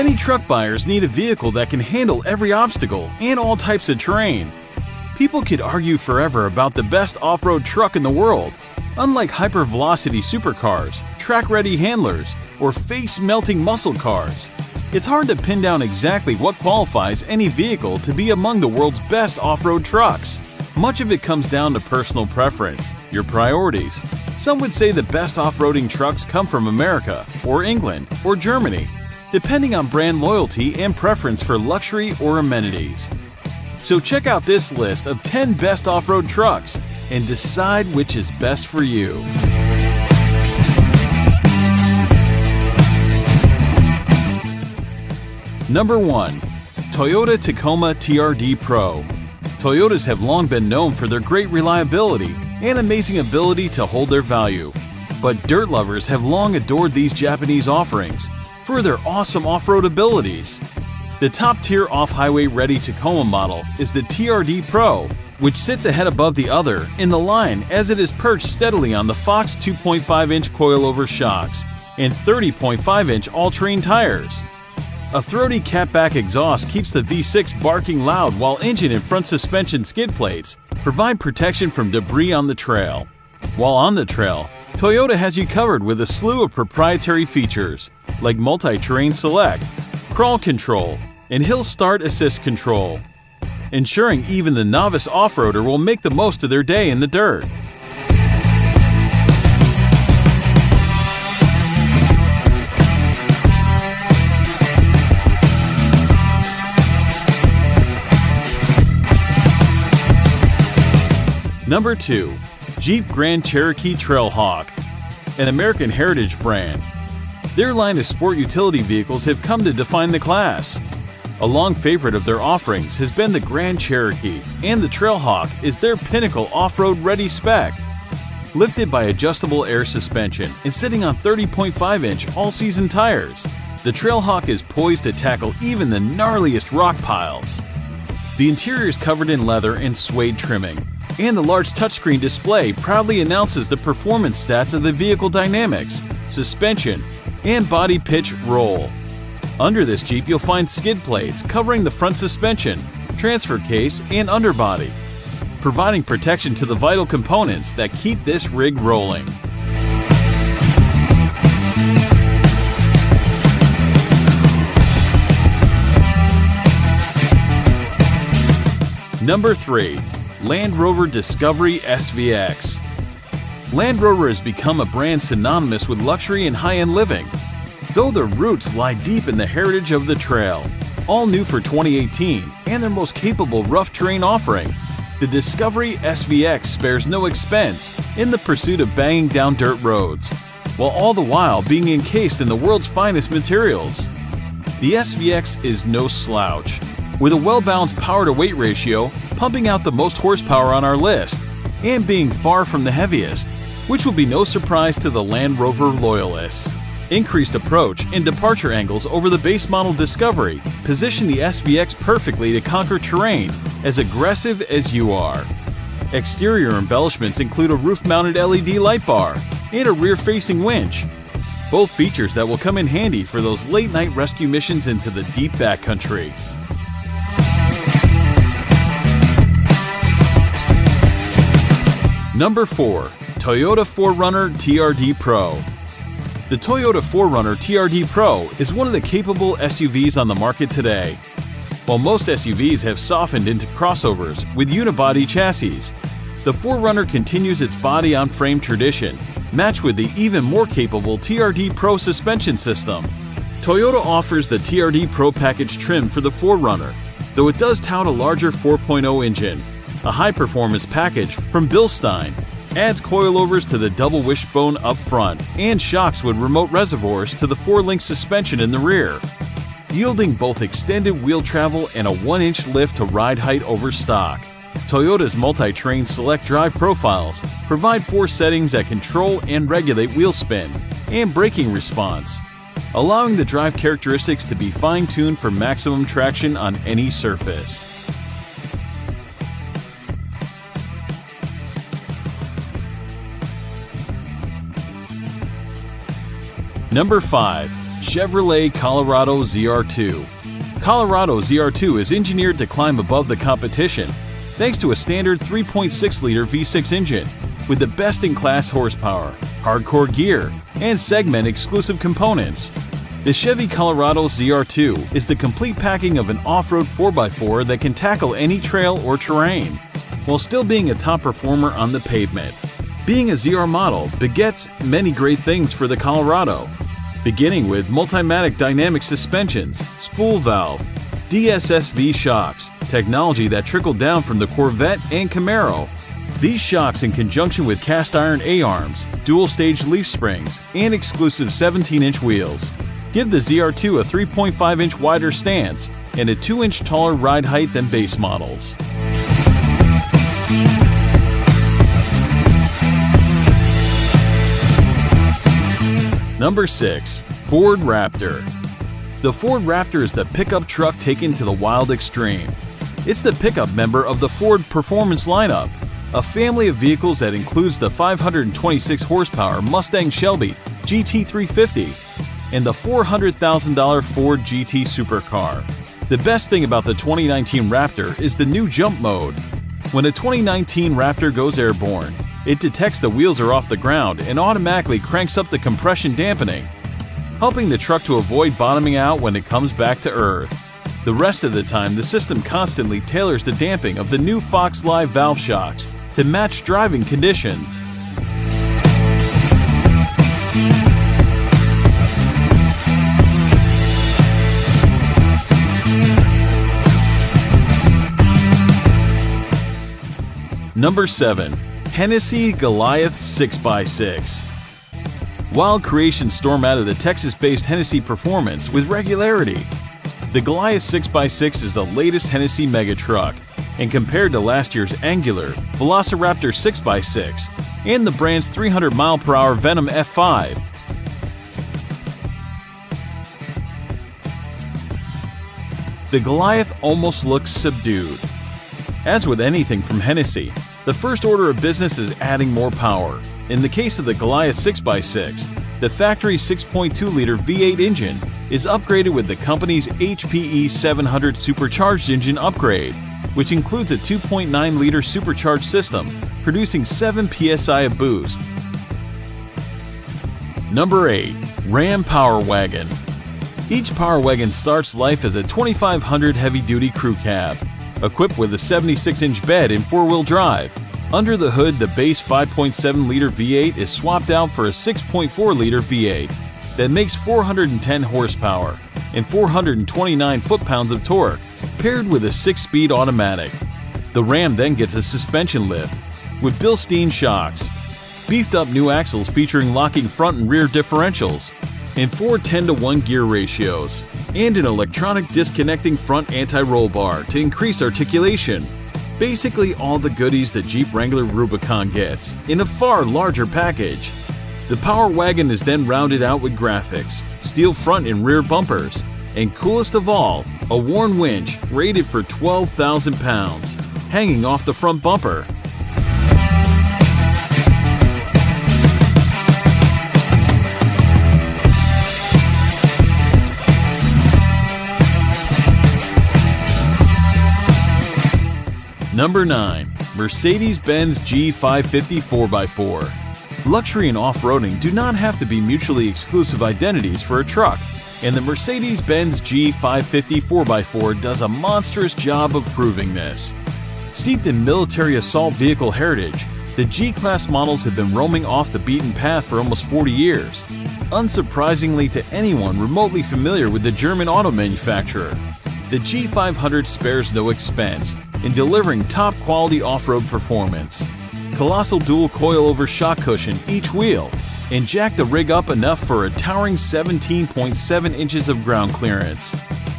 Many truck buyers need a vehicle that can handle every obstacle and all types of terrain. People could argue forever about the best off-road truck in the world. Unlike hypervelocity supercars, track-ready handlers, or face-melting muscle cars, it's hard to pin down exactly what qualifies any vehicle to be among the world's best off-road trucks. Much of it comes down to personal preference, your priorities. Some would say the best off-roading trucks come from America, or England, or Germany, depending on brand loyalty and preference for luxury or amenities. So check out this list of 10 best off-road trucks and decide which is best for you. Number 1. Toyota Tacoma TRD Pro. Toyotas have long been known for their great reliability and amazing ability to hold their value. But dirt lovers have long adored these Japanese offerings for their awesome off-road abilities. The top-tier off-highway ready Tacoma model is the TRD Pro, which sits ahead above the other in the line as it is perched steadily on the Fox 2.5-inch coilover shocks and 30.5-inch all-terrain tires. A throaty catback exhaust keeps the V6 barking loud, while engine and front suspension skid plates provide protection from debris on the trail. While on the trail, Toyota has you covered with a slew of proprietary features like multi-terrain select, crawl control, and hill start assist control, ensuring even the novice off-roader will make the most of their day in the dirt. Number 2. Jeep Grand Cherokee Trailhawk, an American heritage brand. Their line of sport utility vehicles have come to define the class. A long favorite of their offerings has been the Grand Cherokee, and the Trailhawk is their pinnacle off-road ready spec. Lifted by adjustable air suspension and sitting on 30.5-inch all-season tires, the Trailhawk is poised to tackle even the gnarliest rock piles. The interior is covered in leather and suede trimming, and the large touchscreen display proudly announces the performance stats of the vehicle dynamics, suspension, and body pitch roll. Under this Jeep, you'll find skid plates covering the front suspension, transfer case, and underbody, providing protection to the vital components that keep this rig rolling. Number 3. Land Rover Discovery SVX. Land Rover has become a brand synonymous with luxury and high-end living, though their roots lie deep in the heritage of the trail. All new for 2018 and their most capable rough terrain offering, the Discovery SVX spares no expense in the pursuit of banging down dirt roads, while all the while being encased in the world's finest materials. The SVX is no slouch, with a well-balanced power-to-weight ratio, pumping out the most horsepower on our list, and being far from the heaviest, which will be no surprise to the Land Rover loyalists. Increased approach and departure angles over the base model Discovery position the SVX perfectly to conquer terrain as aggressive as you are. Exterior embellishments include a roof-mounted LED light bar and a rear-facing winch, both features that will come in handy for those late-night rescue missions into the deep backcountry. Number 4. Toyota 4Runner TRD Pro. The Toyota 4Runner TRD Pro is one of the capable SUVs on the market today. While most SUVs have softened into crossovers with unibody chassis, the 4Runner continues its body-on-frame tradition, matched with the even more capable TRD Pro suspension system. Toyota offers the TRD Pro package trim for the 4Runner, though it does tout a larger 4.0 engine. A high-performance package from Bilstein adds coilovers to the double wishbone up front and shocks with remote reservoirs to the 4-link suspension in the rear, yielding both extended wheel travel and a 1-inch lift to ride height over stock. Toyota's multi-terrain select drive profiles provide 4 settings that control and regulate wheel spin and braking response, allowing the drive characteristics to be fine-tuned for maximum traction on any surface. Number 5. Chevrolet Colorado ZR2. Colorado ZR2 is engineered to climb above the competition thanks to a standard 3.6-liter V6 engine with the best-in-class horsepower, hardcore gear, and segment-exclusive components. The Chevy Colorado ZR2 is the complete packing of an off-road 4x4 that can tackle any trail or terrain, while still being a top performer on the pavement. Being a ZR model begets many great things for the Colorado, beginning with Multimatic Dynamic Suspensions, spool valve, DSSV shocks, technology that trickled down from the Corvette and Camaro. These shocks, in conjunction with cast iron A-arms, dual-stage leaf springs, and exclusive 17-inch wheels, give the ZR2 a 3.5-inch wider stance and a 2-inch taller ride height than base models. Number 6. Ford Raptor. The Ford Raptor is the pickup truck taken to the wild extreme. It's the pickup member of the Ford Performance lineup, a family of vehicles that includes the 526 horsepower Mustang Shelby GT350 and the $400,000 Ford GT Supercar. The best thing about the 2019 Raptor is the new jump mode. When a 2019 Raptor goes airborne, it detects the wheels are off the ground and automatically cranks up the compression dampening, helping the truck to avoid bottoming out when it comes back to earth. The rest of the time, the system constantly tailors the damping of the new Fox Live valve shocks to match driving conditions. Number 7. Hennessy Goliath 6x6. Wild creations storm out of the Texas-based Hennessy Performance with regularity. The Goliath 6x6 is the latest Hennessy mega truck, and compared to last year's Angular, Velociraptor 6x6, and the brand's 300-mile-per-hour Venom F5, the Goliath almost looks subdued. As with anything from Hennessy, the first order of business is adding more power. In the case of the Goliath 6x6, the factory 6.2-liter V8 engine is upgraded with the company's HPE 700 supercharged engine upgrade, which includes a 2.9-liter supercharged system, producing 7 psi of boost. Number 8. Ram Power Wagon. Each Power Wagon starts life as a 2500 heavy-duty crew cab, equipped with a 76-inch bed in four-wheel drive. Under the hood, the base 5.7-liter V8 is swapped out for a 6.4-liter V8 that makes 410 horsepower and 429 foot-pounds of torque, paired with a 6-speed automatic. The Ram then gets a suspension lift with Bilstein shocks, beefed-up new axles featuring locking front and rear differentials, and 4 10-to-1 gear ratios, and an electronic disconnecting front anti-roll bar to increase articulation. Basically all the goodies the Jeep Wrangler Rubicon gets, in a far larger package. The Power Wagon is then rounded out with graphics, steel front and rear bumpers, and coolest of all, a Warn winch rated for 12,000 pounds, hanging off the front bumper. Number 9. Mercedes-Benz G550 4x4. Luxury and off-roading do not have to be mutually exclusive identities for a truck, and the Mercedes-Benz G550 4x4 does a monstrous job of proving this. Steeped in military assault vehicle heritage, the G-Class models have been roaming off the beaten path for almost 40 years, unsurprisingly to anyone remotely familiar with the German auto manufacturer. The G500 spares no expense in delivering top-quality off-road performance. Colossal dual coil-over shock cushion each wheel, and jack the rig up enough for a towering 17.7 inches of ground clearance,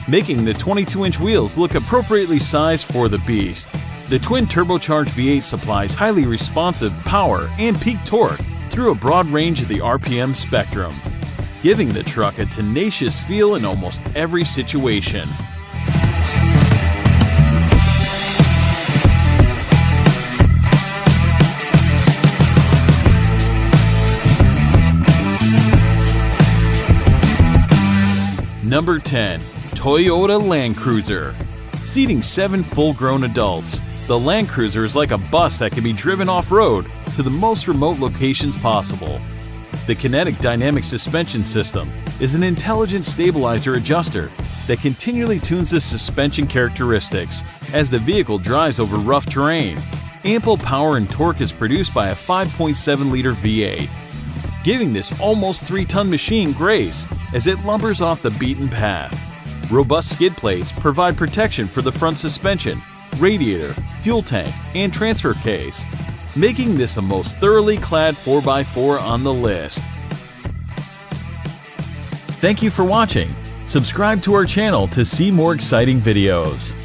making the 22-inch wheels look appropriately sized for the beast. The twin turbocharged V8 supplies highly responsive power and peak torque through a broad range of the RPM spectrum, giving the truck a tenacious feel in almost every situation. Number 10. Toyota Land Cruiser. Seating 7 full-grown adults, the Land Cruiser is like a bus that can be driven off-road to the most remote locations possible. The Kinetic Dynamic Suspension System is an intelligent stabilizer adjuster that continually tunes the suspension characteristics as the vehicle drives over rough terrain. Ample power and torque is produced by a 5.7-liter V8, giving this almost 3-ton machine grace as it lumbers off the beaten path. Robust skid plates provide protection for the front suspension, radiator, fuel tank, and transfer case, making this the most thoroughly clad 4x4 on the list. Thank you for watching. Subscribe to our channel to see more exciting videos.